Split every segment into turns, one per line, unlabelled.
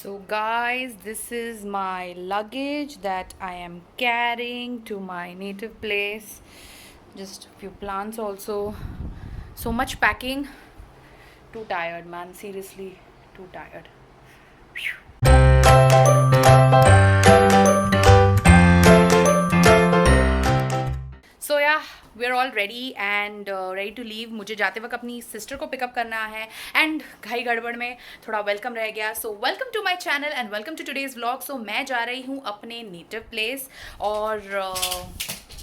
So, guys, this is my luggage that I am carrying to my native place. Just a few plants, also. So much packing. Too tired, man. Seriously, too tired. So yeah we are all ready and ready to leave. मुझे जाते वक्त अपनी sister को pickup करना है and घाई गड़बड़ में थोड़ा वेलकम रह गया. So welcome to my channel and welcome to today's vlog. So मैं जा रही हूँ अपने नेटिव प्लेस और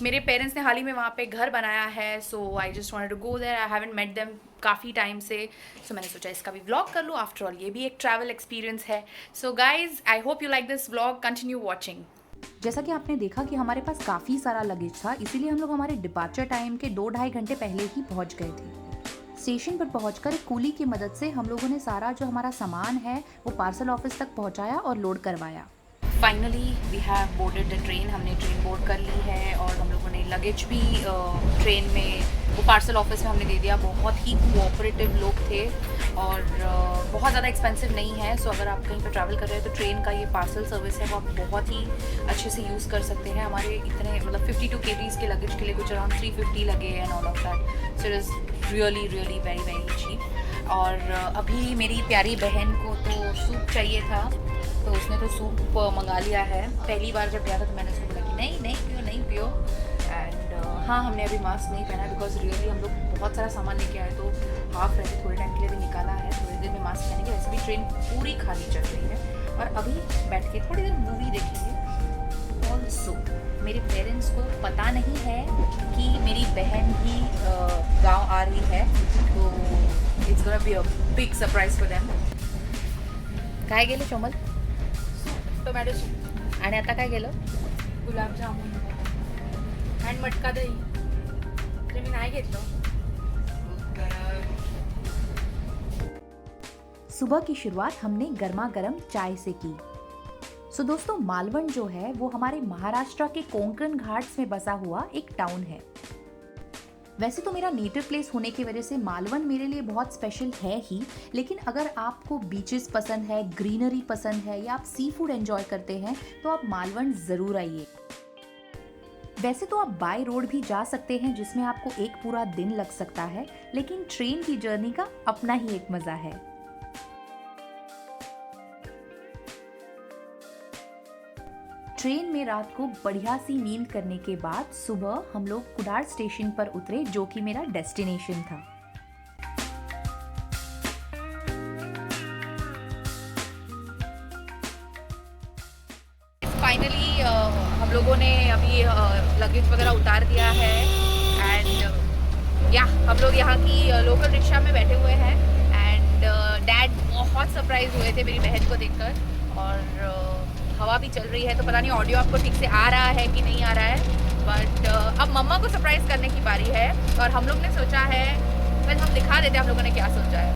मेरे पेरेंट्स ने हाल ही में वहाँ पे घर बनाया है. So I just wanted to go there. I haven't met them काफ़ी टाइम से. सो मैंने सोचा इसका भी व्लॉग कर लूँ. आफ्टर ऑल ये भी एक ट्रैवल एक्सपीरियंस है. So guys I hope you like this vlog. Continue watching.
जैसा कि आपने देखा कि हमारे पास काफ़ी सारा लगेज था, इसीलिए हम लोग हमारे डिपार्चर टाइम के 2-2.5 घंटे पहले ही पहुंच गए थे. स्टेशन पर पहुंचकर एक कूली की मदद से हम लोगों ने सारा जो हमारा सामान है वो पार्सल ऑफिस तक पहुंचाया और लोड करवाया.
Finally we have boarded the train. हमने ट्रेन बोर्ड कर ली है और हम लोगों ने लगेज भी ट्रेन में वो पार्सल ऑफिस में हमने दे दिया. बहुत ही कोऑपरेटिव लोग थे और बहुत ज़्यादा एक्सपेंसिव नहीं है. सो अगर आप कहीं पर ट्रैवल कर रहे हैं तो ट्रेन का ये पार्सल सर्विस है वो आप बहुत ही अच्छे से यूज़ कर सकते हैं. हमारे इतने मतलब 52 kgs के लगेज के लिए कुछ अराउंड 350 लगे and all of that. So it is really really very very cheap. और अभी मेरी प्यारी बहन को तो सूप चाहिए था तो उसने तो सूप मंगा लिया है. पहली बार जब गया था तो मैंने उसको बोला कि नहीं नहीं पियो. एंड हाँ, हमने अभी मास्क नहीं पहना बिकॉज रियली हम लोग बहुत सारा सामान लेके आए तो हाफ रहते थोड़े टाइम के लिए भी निकाला है. थोड़ी देर में मास्क पहनेंगे. वैसे भी ट्रेन पूरी खाली चल रही है और अभी बैठ के थोड़ी देर मूवी देखेंगे. ऑल्सो मेरे पेरेंट्स को पता नहीं है कि मेरी बहन भी गाँव आ रही है तो it's gonna be a big surprise for them. काय गेले चोमल?
टोमॅटो सूप
आणि आता काय गेलं?
गुलाबजामुन आणि मटका दही. ते मी नाही घेतलं.
सुबह की शुरुआत हमने गर्मा गर्म चाय से की. सो दोस्तों, मालवण जो है वो हमारे महाराष्ट्र के कोंकण घाट्स में बसा हुआ एक टाउन है. वैसे तो मेरा नेटिव प्लेस होने की वजह से मालवण मेरे लिए बहुत स्पेशल है ही, लेकिन अगर आपको बीचेस पसंद है, ग्रीनरी पसंद है या आप सी फूड एंजॉय करते हैं तो आप मालवण ज़रूर आइए. वैसे तो आप बाय रोड भी जा सकते हैं जिसमें आपको एक पूरा दिन लग सकता है, लेकिन ट्रेन की जर्नी का अपना ही एक मज़ा है. ट्रेन में रात को बढ़िया सी नींद करने के बाद सुबह हम लोग कुडार स्टेशन पर उतरे जो कि मेरा डेस्टिनेशन था.
फाइनली हम लोगों ने अभी लगेज वगैरह उतार दिया है एंड या हम लोग यहाँ की लोकल रिक्शा में बैठे हुए हैं. एंड डैड बहुत सरप्राइज हुए थे मेरी बहन को देखकर. और हवा भी चल रही है तो पता नहीं ऑडियो आपको ठीक से आ रहा है कि नहीं आ रहा है. बट अब मम्मा को सरप्राइज करने की बारी है और हम लोग ने सोचा है फिर हम दिखा देते हैं हम लोगों ने क्या सोचा है.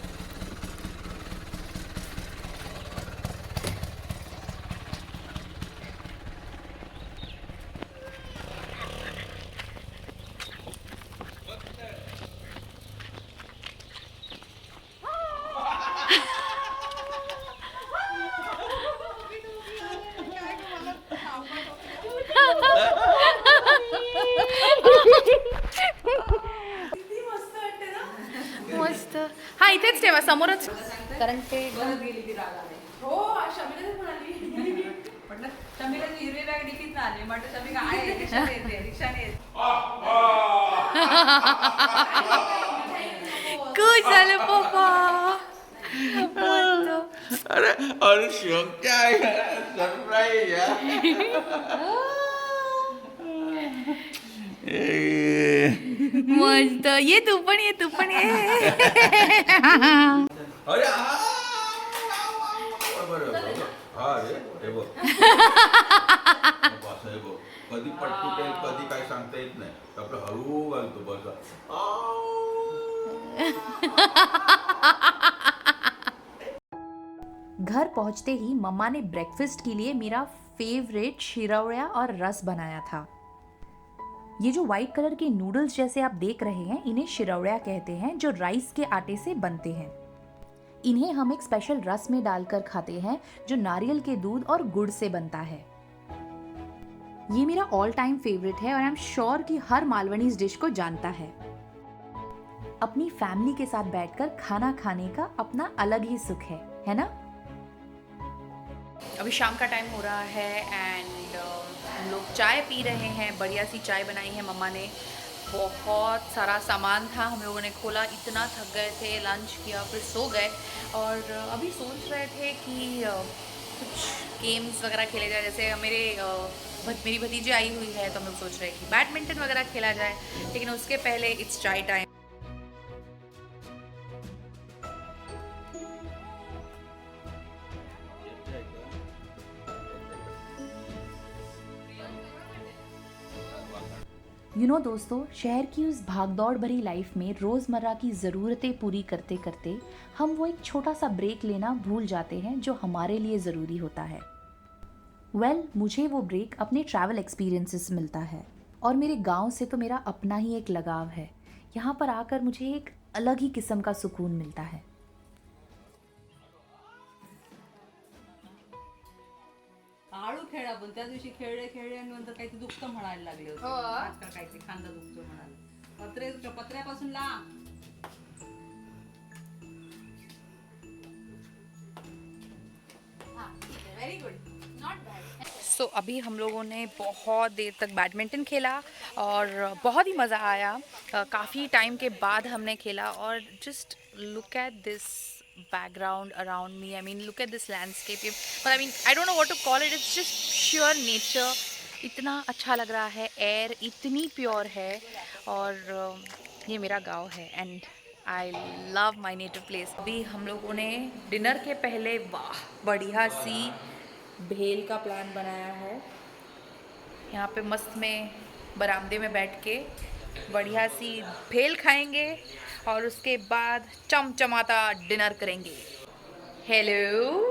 मस्त. हा इथेच ठेवा समोरच कारण ते
गेली ती रागाने. हो शमीला म्हणाली म्हटलं शमीला हिरवी बॅग डिकीत आली म्हटलं शमी काय रिक्षाने येते रिक्षाने येते.
खुश झाले पप्पा. मस्त.
अरे अरे शौक क्या है सरप्राइज यार.
मस्त. ये तू पण ये
अरे बरोबर हा रे हे बघ असं हे बघ कधी पटकुटे कधी काय सांगता येत नाही आपलं हळू घालतो बस.
घर पहुंचते ही मम्मा ने ब्रेकफास्ट के लिए मेरा फेवरेट शिरौया और रस बनाया था. ये जो व्हाइट कलर के नूडल्स जैसे आप देख रहे हैं इन्हें शिरौया कहते हैं जो राइस के आटे से बनते हैं. इन्हें हम एक स्पेशल रस में डालकर खाते हैं जो नारियल के दूध और गुड़ से बनता है। ये मेरा ऑल टाइम फेवरेट है और आई एम श्योर कि हर मालवनी इस डिश को जानता है। अपनी फैमिली के साथ बैठकर खाना खाने का अपना अलग ही सुख है ना?
अभी शाम का टाइम हो रहा है एंड हम लोग चाय पी रहे हैं। बढ़िया सी चाय बनाई है मम्मा ने। बहुत सारा सामान था, हम लोगों ने खोला, इतना थक गए थे, लंच किया, फिर सो गए और अभी सोच रहे थे कि कुछ गेम्स वगैरह खेले जाए। जैसे मेरी भतीजी आई हुई है तो हम लोग सोच रहे हैं कि बैडमिंटन वगैरह खेला जाए, लेकिन उसके पहले इट्स चाय टाइम।
दोस्तों, शहर की उस भागदौड़ भरी लाइफ में रोज़मर्रा की ज़रूरतें पूरी करते करते हम वो एक छोटा सा ब्रेक लेना भूल जाते हैं जो हमारे लिए ज़रूरी होता है। मुझे वो ब्रेक अपने ट्रैवल एक्सपीरियंसेस से मिलता है और मेरे गांव से तो मेरा अपना ही एक लगाव है। यहाँ पर आकर मुझे एक अलग ही किस्म का सुकून मिलता है।
आळू खेळा पण त्या दिवशी खेळले आणि नंतर काहीतरी दुखतं म्हणायला लागले होते. आजकाल काहीतरी खांदा दुखतो म्हणाले. पत्र्यापासून लांब. Very good, not bad.
So अभी हम लोगों ने बहुत देर तक बैडमिंटन खेला और बहुत ही मज़ा आया। काफ़ी टाइम के बाद हमने खेला और just look at this background around me. I mean, look at this landscape. But I mean, I don't know what to call it. It's just sheer nature. इतना अच्छा लग रहा है, एयर इतनी प्योर है और ये मेरा गांव है and I love my native place. अभी हम लोगों ने डिनर के पहले वाह बढ़िया सी भेल का प्लान बनाया है। यहाँ पे मस्त में बरामदे में बैठ के बढ़िया सी भेल खाएंगे और उसके बाद चमचमाता डिनर करेंगे। हेलो,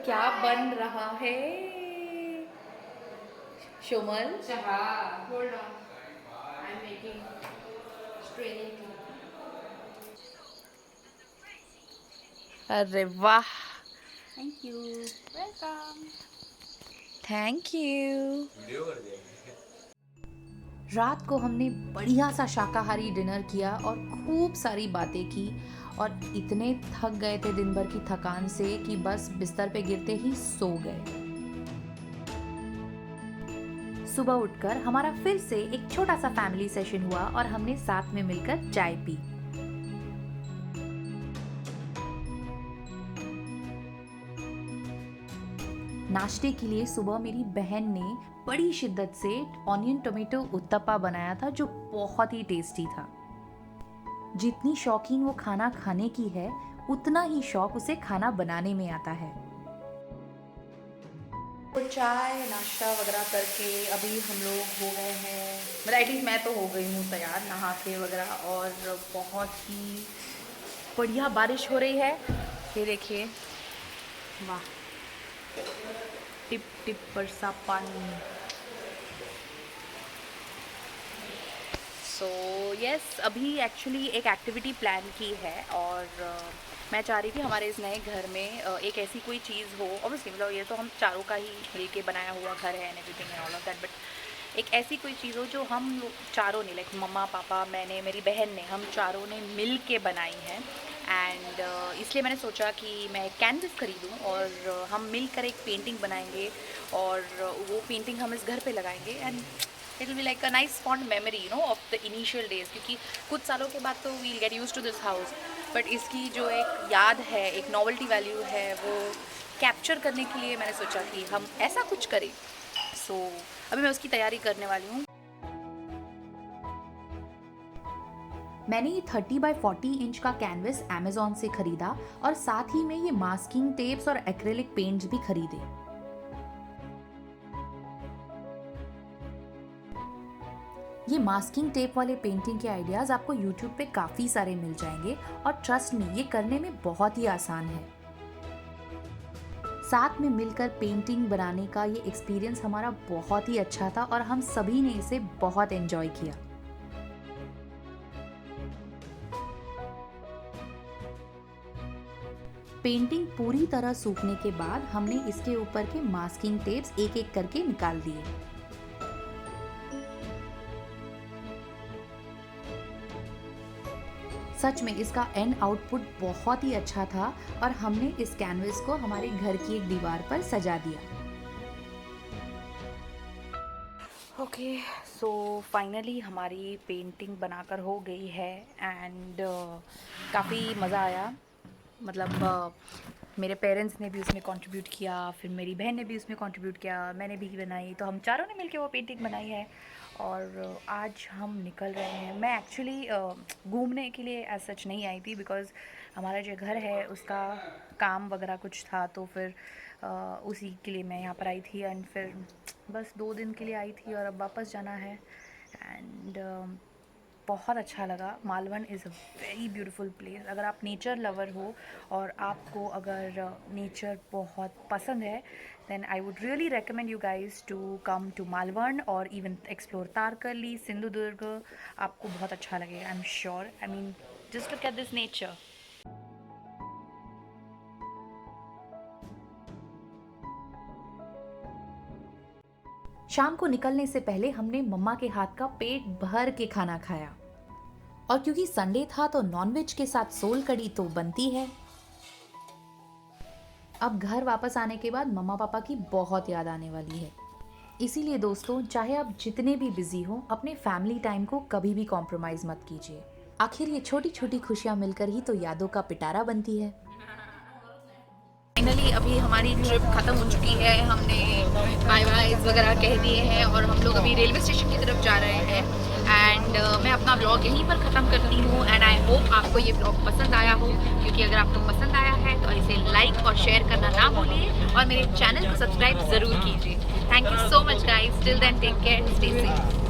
क्या बन रहा है शोमल?
Hold on, I am making straining.
अरे वाह,
thank you, welcome.
Thank you.
रात को हमने बढ़िया सा शाकाहारी डिनर किया और खूब सारी बातें की और इतने थक गए थे दिन भर की थकान से कि बस बिस्तर पे गिरते ही सो गए। सुबह उठकर हमारा फिर से एक छोटा सा फैमिली सेशन हुआ और हमने साथ में मिलकर चाय पी। नाश्ते के लिए सुबह मेरी बहन ने बड़ी शिद्दत से ऑनियन टोमेटो उत्तपा बनाया था जो बहुत ही टेस्टी था। जितनी शौकीन वो खाना खाने की है उतना ही शौक उसे खाना बनाने में आता है।
तो चाय नाश्ता वगैरह करके अभी हम लोग हो गए हैं, मतलब एटलीस्ट मैं तो हो गई हूँ तैयार, नहा के वगैरह, और बहुत ही बढ़िया बारिश हो रही है। ये देखिए, वाह, टिप टिप बरसा पानी। सो यस, अभी एक्चुअली एक एक्टिविटी प्लान की है और मैं चाह रही थी हमारे इस नए घर में एक ऐसी कोई चीज़ हो। ऑब्वियसली मतलब ये तो हम चारों का ही मिल के बनाया हुआ घर है and everything and all of that, but एक ऐसी कोई चीज़ हो जो हम लोग चारों ने, लाइक मम्मा पापा मैंने मेरी बहन ने, हम चारों ने मिल के बनाई है। एंड इसलिए मैंने सोचा कि मैं एक कैनवस खरीदूँ और हम मिलकर एक पेंटिंग बनाएंगे और वो पेंटिंग हम इस घर पे लगाएंगे and it will be like a nice fond memory of the initial days, क्योंकि कुछ सालों के बाद तो we'll get used to this house, but इसकी जो एक याद है, एक नॉवेल्टी वैल्यू है, वो कैप्चर करने के लिए मैंने सोचा कि हम ऐसा कुछ करें। सो अभी मैं उसकी तैयारी करने वाली हूँ।
मैंने ये 30 बाय 40 इंच का कैनवस अमेज़न से खरीदा और साथ ही में ये मास्किंग टेप्स और एक्रेलिक पेंट्स भी खरीदे। ये मास्किंग टेप वाले पेंटिंग के आइडियाज आपको YouTube पे काफ़ी सारे मिल जाएंगे और ट्रस्ट मी, ये करने में बहुत ही आसान है। साथ में मिलकर पेंटिंग बनाने का ये एक्सपीरियंस हमारा बहुत ही अच्छा था और हम सभी ने इसे बहुत एंजॉय किया। पेंटिंग पूरी तरह सूखने के बाद हमने इसके ऊपर के मास्किंग टेप्स एक एक करके निकाल दिए। सच में इसका एंड आउटपुट बहुत ही अच्छा था और हमने इस कैनवस को हमारे घर की एक दीवार पर सजा दिया।
ओके, सो फाइनली हमारी पेंटिंग बनाकर हो गई है एंड काफ़ी मज़ा आया। मतलब मेरे पेरेंट्स ने भी उसमें कंट्रीब्यूट किया, फिर मेरी बहन ने भी उसमें कंट्रीब्यूट किया, मैंने भी बनाई, तो हम चारों ने मिलकर वो पेंटिंग बनाई है। और आज हम निकल रहे हैं। मैं एक्चुअली घूमने के लिए एज सच नहीं आई थी, बिकॉज़ हमारा जो घर है उसका काम वगैरह कुछ था, तो फिर उसी के लिए मैं यहाँ पर आई थी। एंड फिर बस 2 दिन के लिए आई थी और अब वापस जाना है। एंड बहुत अच्छा लगा। Malvan is a very beautiful place. अगर आप नेचर लवर हो और आपको अगर नेचर बहुत पसंद है, then I would really recommend you guys to come to Malvan or even explore Tarkali, Sindhudurg. आपको बहुत अच्छा लगेगा, I'm sure. I mean, just look at this nature.
शाम को निकलने से पहले हमने मम्मा के हाथ का पेट भर के खाना खाया और क्योंकि संडे था तो नॉनवेज के साथ सोल कड़ी तो बनती है। अब घर वापस आने के बाद मम्मा पापा की बहुत याद आने वाली है। इसीलिए दोस्तों, चाहे आप जितने भी बिजी हो, अपने फैमिली टाइम को कभी भी कॉम्प्रोमाइज़ मत कीजिए। आखिर ये छोटी छोटी खुशियाँ मिलकर ही तो यादों का पिटारा बनती है।
फाइनली अभी हमारी ट्रिप ख़त्म हो चुकी है। हमने बाय बाय वगैरह कह दिए हैं और हम लोग अभी रेलवे स्टेशन की तरफ जा रहे हैं। एंड मैं अपना ब्लॉग यहीं पर ख़त्म करती हूँ। एंड आई होप आपको ये ब्लॉग पसंद आया हो, क्योंकि अगर आपको पसंद आया है तो इसे लाइक और शेयर करना ना भूलिए और मेरे चैनल को सब्सक्राइब ज़रूर कीजिए। Thank you so much guys. Till then take care, stay safe.